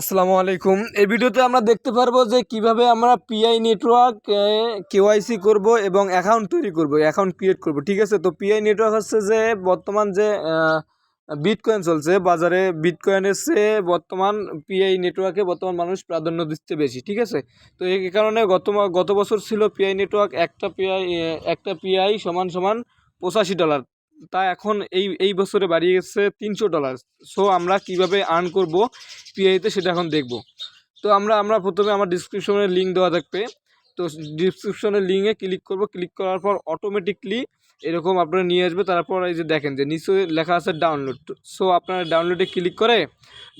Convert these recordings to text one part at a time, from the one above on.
আসসালামু আলাইকুম। এই ভিডিওতে আমরা দেখতে পারবো যে কিভাবে আমরা পিআই নেটওয়ার্ক কেওয়াইসি করব এবং অ্যাকাউন্ট তৈরি করব, অ্যাকাউন্ট ক্রিয়েট করব। ঠিক আছে, তো পিআই নেটওয়ার্ক হচ্ছে যে বর্তমান যে বিটকয়েন চলছে বাজারে, বিটকয়েনের চেয়ে বর্তমান পিআই নেটওয়ার্কে বর্তমান মানুষ প্রাধান্য দিচ্ছে বেশি। ঠিক আছে, তো এই কারণে গত বছর ছিল পিআই নেটওয়ার্ক একটা পিআই সমান সমান $85। তা এখন এই বছরে বাড়িয়ে গেছে $300। সো আমরা কিভাবে আর্ন করব পিআইতে সেটা এখন দেখব। তো আমরা প্রথমে আমার ডিসক্রিপশনের লিঙ্ক দেওয়া থাকবে। তো ডিসক্রিপশনের লিঙ্কে ক্লিক করব, ক্লিক করার পর অটোমেটিকলি এরকম আপনারা নিয়ে আসবে। তারপর এই যে দেখেন যে নিচে লেখা আছে ডাউনলোড। সো আপনারা ডাউনলোডে ক্লিক করে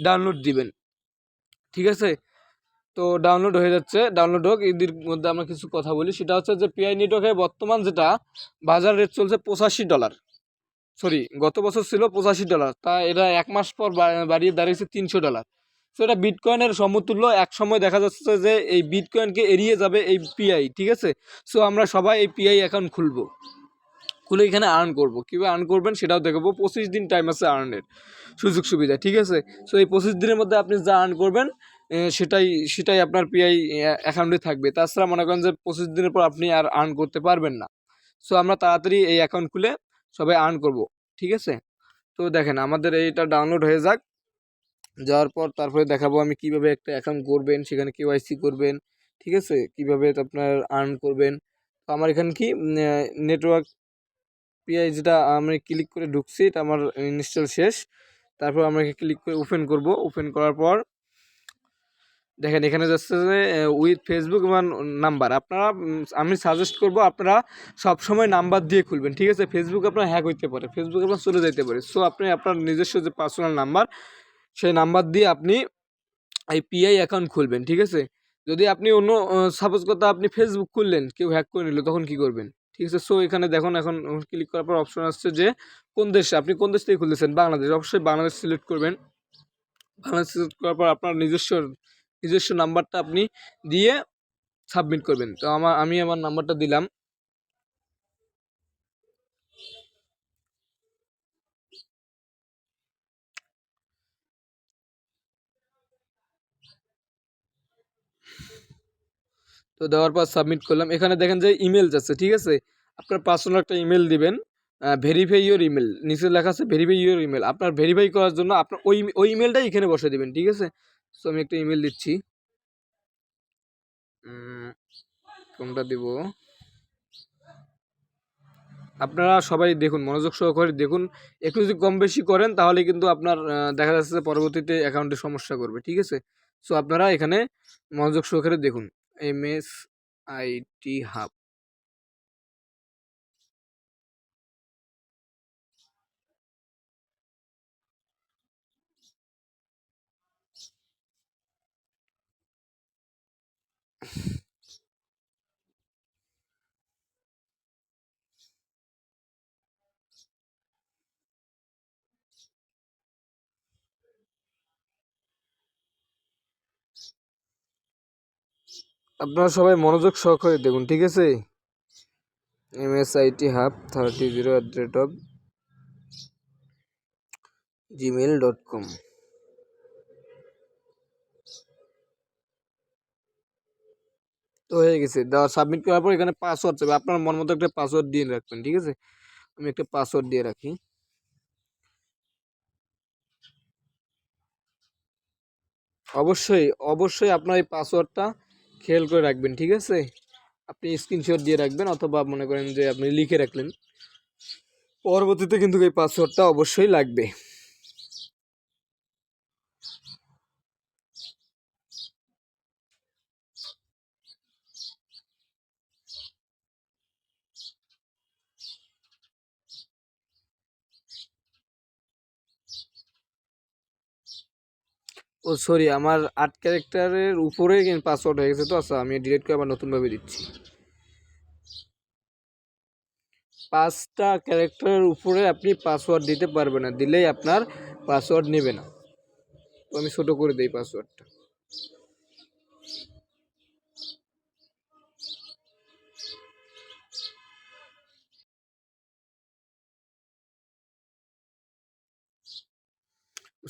ডাউনলোড দিবেন। ঠিক আছে, তো ডাউনলোড হয়ে যাচ্ছে। ডাউনলোড হোক, এদের মধ্যে আমরা কিছু কথা বলি। সেটা হচ্ছে যে পিআই নেটওয়ার্কে বর্তমান যেটা বাজার রেট চলছে $85। সরি, গত বছর ছিল $85, তা এটা এক মাস পর বাড়িয়ে দাঁড়িয়েছে $300। সো এটা বিটকয়েনের সমতুল্য। এক সময় দেখা যাচ্ছে যে এই বিটকয়েনকে এড়িয়ে যাবে এই পিআই। ঠিক আছে, সো আমরা সবাই এই পিআই অ্যাকাউন্ট খুলে এখানে আর্ন করব। কীভাবে আর্ন করবেন সেটাও দেখাবো। 25 দিন টাইম আছে আর্নের সুযোগ সুবিধা। ঠিক আছে, সো এই 25 দিনের মধ্যে আপনি যা আর্ন করবেন সেটাই সেটাই আপনার পিআই অ্যাকাউন্টে থাকবে। তাছাড়া মনে করেন যে 25 দিনের পর আপনি আর আর্ন করতে পারবেন না। সো আমরা তাড়াতাড়ি এই অ্যাকাউন্ট খুলে সবাই আর্ন করব। ঠিক আছে, তো দেখেন আমাদের এইটা ডাউনলোড হয়ে যাক। যাওয়ার পর তারপরে দেখাবো আমি কিভাবে একটা অ্যাকাউন্ট করবেন, সেখানে কেওয়াইসি করবেন। ঠিক আছে, কিভাবে আপনার আর্ন করবেন। তো আমার এখানে কি নেটওয়ার্ক পিআই যেটা আমি ক্লিক করে ঢুকছি, এটা আমার ইনস্টল শেষ। তারপর আমরা ক্লিক করে ওপেন করব। ওপেন করার পর দেখেন এখানে যাচ্ছে যে উইথ ফেসবুক এবং নাম্বার। আপনারা আমি সাজেস্ট করব আপনারা সবসময় নাম্বার দিয়ে খুলবেন। ঠিক আছে, ফেসবুক আপনার হ্যাক হইতে পারে, ফেসবুক আপনার চলে যেতে পারে। সো আপনি আপনার নিজস্ব যে পার্সোনাল নাম্বার, সেই নাম্বার দিয়ে আপনি এই পিআই অ্যাকাউন্ট খুলবেন। ঠিক আছে, যদি আপনি অন্য সাপোজ কথা আপনি ফেসবুক খুললেন, কেউ হ্যাক করে নিল, তখন কি করবেন? ঠিক আছে, সো এখানে দেখুন এখন ক্লিক করার পর অপশন আসছে যে কোন দেশে, আপনি কোন দেশ থেকে খুলতেছেন। বাংলাদেশ, অবশ্যই বাংলাদেশ সিলেক্ট করবেন। বাংলাদেশ সিলেক্ট করার পর আপনার নিজস্ব নাম্বারটা আপনি দিয়ে সাবমিট করবেন। তো আমি আমার নাম্বারটা দিলাম। তো দেওয়ার পর সাবমিট করলাম। এখানে দেখেন যে ইমেল যাচ্ছে। ঠিক আছে, আপনার পার্সোনাল একটা ইমেল দিবেন, ভেরিফাই ইউর ইমেল, নিচে লেখা আছে ভেরিফাই ইউর ইমেল। আপনার ভেরিফাই করার জন্য আপনার ওই ইমেলটাই এখানে বসে দিবেন। ঠিক আছে, সো আমি একটা ইমেল দিচ্ছি। কোনটা দিব আপনারা সবাই দেখুন, মনোযোগ সহকারে দেখুন। একটু যদি কম বেশি করেন তাহলে কিন্তু আপনার দেখা যাচ্ছে যে পরবর্তীতে অ্যাকাউন্টে সমস্যা করবে। ঠিক আছে, সো আপনারা এখানে মনোযোগ সহকারে দেখুন। MSIT hub. আপনারা সবাই মনোযোগ সহকারে দেখুন। ঠিক আছে, MSIT হাব 30@gmail.com। তো হয়ে গেছে, দেওয়া সাবমিট করার পর এখানে পাসওয়ার্ড চাইবে। আপনার মন মতো একটা পাসওয়ার্ড দিয়ে রাখবেন। ঠিক আছে, আমি একটা পাসওয়ার্ড দিয়ে রাখি। অবশ্যই অবশ্যই আপনার এই পাসওয়ার্ডটা খেয়াল করে রাখবেন। ঠিক আছে, আপনি স্ক্রিনশট দিয়ে রাখবেন অথবা মনে করেন যে আপনি লিখে রাখলেন। পরবর্তীতে কিন্তু এই পাসওয়ার্ডটা অবশ্যই লাগবে। ও সরি, আমার 8 ক্যারেক্টারের উপরে পাসওয়ার্ড হয়ে গেছে। তো আচ্ছা, আমি ডিলিট করে আবার নতুনভাবে দিচ্ছি। 5টা ক্যারেক্টারের উপরে আপনি পাসওয়ার্ড দিতে পারবেন না, দিলেই আপনার পাসওয়ার্ড নেবে না। তো আমি ছোট করে দিই পাসওয়ার্ডটা।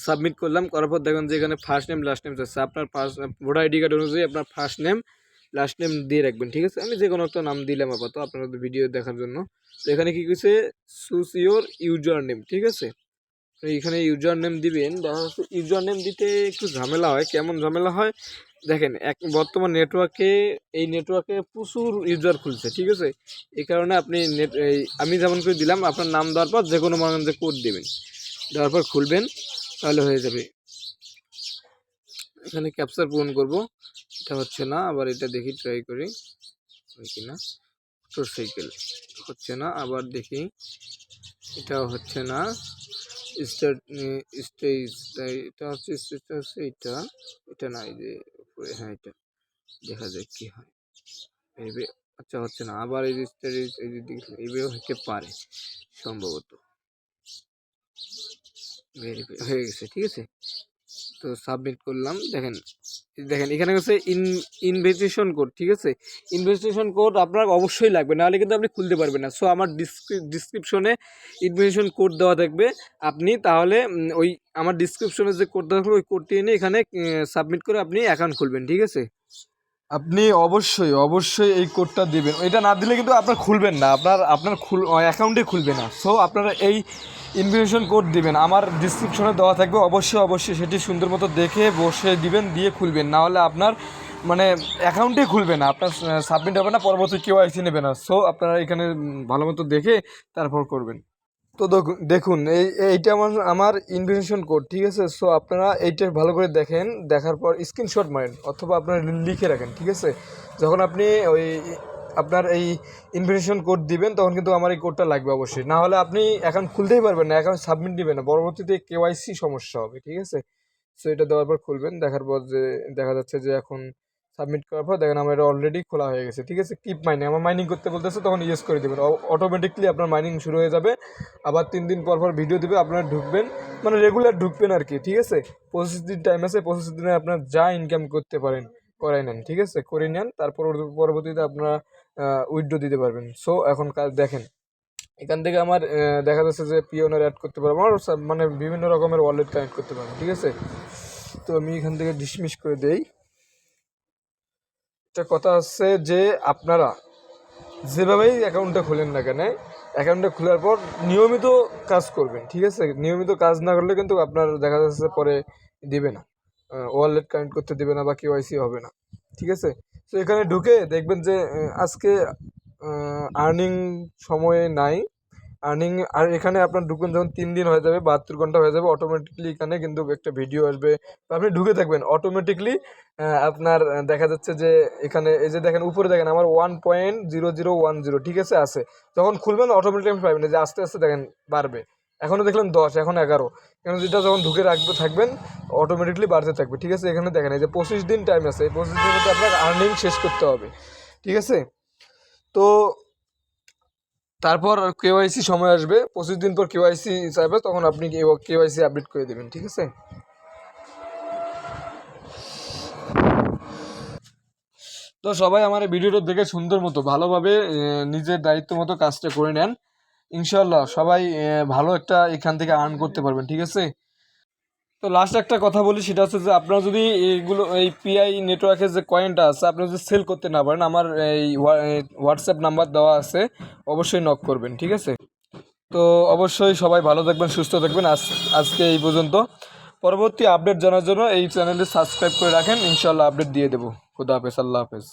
সাবমিট করলাম, করার পর দেখুন যে এখানে ফার্স্ট নেম লাস্ট নেম আছে। আপনার ভোটার আইডি কার্ড অনুযায়ী আপনার ফার্স্ট নেম লাস্ট নেম দিয়ে রাখবেন, ঠিক আছে। আমি যে কোনো একটা নাম দিলাম আপাতত আপনাদের ভিডিও দেখার জন্য। তো এখানে কি কিছু চুজ ইউর ইউজার নেম, ঠিক আছে। তো এইখানে ইউজার নেম দিবেন। দেখা যাচ্ছে ইউজার নেম দিতে একটু ঝামেলা হয়। কেমন ঝামেলা হয় দেখেন, বর্তমান নেটওয়ার্কে এই নেটওয়ার্কে প্রচুর ইউজার খুলছে, ঠিক আছে। এই কারণে আপনি আমি যেমন করে দিলাম, আপনার নাম দেওয়ার পর যে কোনো মানে কোড দেবেন, দেওয়ার পর খুলবেন, তাহলে হয়ে যাবে। এখানে ক্যাপচার পূরণ করব, এটা হচ্ছে না, আবার এটা দেখি ট্রাই করি হয় কিনা। মোটরসাইকেল হচ্ছে না, আবার দেখি, এটাও হচ্ছে না। স্টার্ট স্টেজ, এটা হচ্ছে স্টেজটা হচ্ছে এটা, এটা না, এই যে উপরে, হ্যাঁ এটা দেখা যাক কি হয়। আচ্ছা হচ্ছে না, আবার এই যে স্টেজ, এই যে এইভাবে হতে পারে সম্ভবত। ভেরিফাই হয়ে গেছে, ঠিক আছে। তো সাবমিট করলাম। দেখেন দেখেন এখানে হচ্ছে ইনভিটেশন কোড, ঠিক আছে। ইনভিটেশন কোড আপনার অবশ্যই লাগবে, নাহলে কিন্তু আপনি খুলতে পারবেন না। সো আমার ডিসক্রিপশনে ইনভিটেশন কোড দেওয়া থাকবে, আপনি তাহলে ওই আমার ডিসক্রিপশনে যে কোড দেওয়া থাকবে ওই কোডটি এনে এখানে সাবমিট করে আপনি অ্যাকাউন্ট খুলবেন, ঠিক আছে। আপনি অবশ্যই অবশ্যই এই কোডটা দিবেন, এটা না দিলে কিন্তু আপনার খুলবেন না, আপনার আপনার অ্যাকাউন্টে খুলবে না। সো আপনারা এই ইনভিটেশন কোড দিবেন, আমার ডিসক্রিপশনে দেওয়া থাকবে, অবশ্যই অবশ্যই সেটি সুন্দর মতো দেখে বসে দিবেন, দিয়ে খুলবেন, না হলে আপনার মানে অ্যাকাউন্টে খুলবে না, আপনার সাবমিট হবে না, পরবর্তী কেওয়াইসি নেবে না। সো আপনারা এখানে ভালো মতো দেখে তারপর করবেন। তো দেখুন এইটা আমার ইনভিটেশন কোড, ঠিক আছে। সো আপনারা এইটা ভালো করে দেখেন, দেখার পর স্ক্রিনশট মারেন অথবা আপনারা লিখে রাখেন, ঠিক আছে। যখন আপনি ওই আপনার এই ইনভিটেশন কোড দিবেন তখন কিন্তু আমার এই কোডটা লাগবে অবশ্যই, না হলে আপনি অ্যাকাউন্ট খুলতেই পারবেন না, অ্যাকাউন্ট সাবমিট দিবেন না, পরবর্তীতে কেওয়াইসি সমস্যা হবে, ঠিক আছে। সো এটা দেওয়ার পর খুলবেন, দেখার পর যে দেখা যাচ্ছে যে এখন সাবমিট করার পর দেখেন আমার এটা অলরেডি খোলা হয়ে গেছে, ঠিক আছে। কিপ মাইনিং, আমার মাইনিং করতে বলতেছে, তখন ইয়েস করে দেবেন, অটোমেটিকলি আপনার মাইনিং শুরু হয়ে যাবে। আবার 3 দিন পর পর ভিডিও দেবে, আপনারা ঢুকবেন, মানে রেগুলার ঢুকবেন আর কি, ঠিক আছে। 25 দিন টাইম আছে, 25 দিনে আপনার যা ইনকাম করতে পারেন করাই নেন, ঠিক আছে, করে নেন। তারপর পরবর্তীতে আপনারা উইথড্র দিতে পারবেন। সো এখন দেখেন এখান থেকে আমার দেখা যাচ্ছে যে পিওনার অ্যাড করতে পারবো, আমার মানে বিভিন্ন রকমের ওয়ালেট কানেক্ট করতে পারবো, ঠিক আছে। তো আমি এখান থেকে ডিসমিস করে দেই। একটা কথা হচ্ছে যে আপনারা যেভাবেই অ্যাকাউন্টটা খোলেন না কেন, অ্যাকাউন্টটা খোলার পর নিয়মিত কাজ করবেন, ঠিক আছে। নিয়মিত কাজ না করলে কিন্তু আপনার দেখা যাচ্ছে পরে দিবে না, ওয়ালেট কানেক্ট করতে দেবে না বা কেওয়াইসি হবে না, ঠিক আছে। তো এখানে ঢুকে দেখবেন যে আজকে আর্নিং সময়ে নাই আর্নিং, আর এখানে আপনার ঢুকবেন যখন 3 দিন হয়ে যাবে, 72 ঘন্টা হয়ে যাবে, অটোমেটিকলি এখানে কিন্তু একটা ভিডিও আসবে, আপনি ঢুকে থাকবেন অটোমেটিকলি। আপনার দেখা যাচ্ছে যে এখানে এই যে দেখেন উপরে দেখেন আমার 1.0010, ঠিক আছে আছে। যখন খুলবেন অটোমেটিকলি পাবেন যে আস্তে আস্তে দেখেন বাড়বে, এখনও দেখলেন 10, এখন 11, এখন যেটা যখন ঢুকে থাকবেন অটোমেটিকলি বাড়তে থাকবে, ঠিক আছে। এখানে দেখেন এই যে 25 দিন টাইম আছে, এই 25 দিনের মধ্যে আপনার আর্নিং শেষ করতে হবে, ঠিক আছে। তো তারপর কেওয়াইসি সময় আসবে, 25 দিন পর কেওয়াইসি চাইবে, তখন আপনি কেওয়াইসি আপডেট করে দেবেন, ঠিক আছে। তো সবাই আমার এই ভিডিওটা দেখে সুন্দর মতো ভালোভাবে নিজের দায়িত্ব মতো কাজটা করে নেন, ইনশাল্লাহ সবাই ভালো একটা এখান থেকে আর্ন করতে পারবেন, ঠিক আছে। তো লাস্ট একটা কথা বলি, সেটা হচ্ছে যে আপনারা যদি এইগুলো এই পিআই নেটওয়ার্কের যে কয়েনটা আছে আপনারা যদি সেল করতে না পারেন, আমার এই হোয়াটসঅ্যাপ নাম্বার দেওয়া আছে, অবশ্যই নক করবেন, ঠিক আছে। তো অবশ্যই সবাই ভালো থাকবেন, সুস্থ থাকবেন। আজকে এই পর্যন্ত। পরবর্তী আপডেট জানার জন্য এই চ্যানেলটি সাবস্ক্রাইব করে রাখেন, ইনশাল্লাহ আপডেট দিয়ে দেবো। খুদা হাফেজ, আল্লাহ হাফেজ।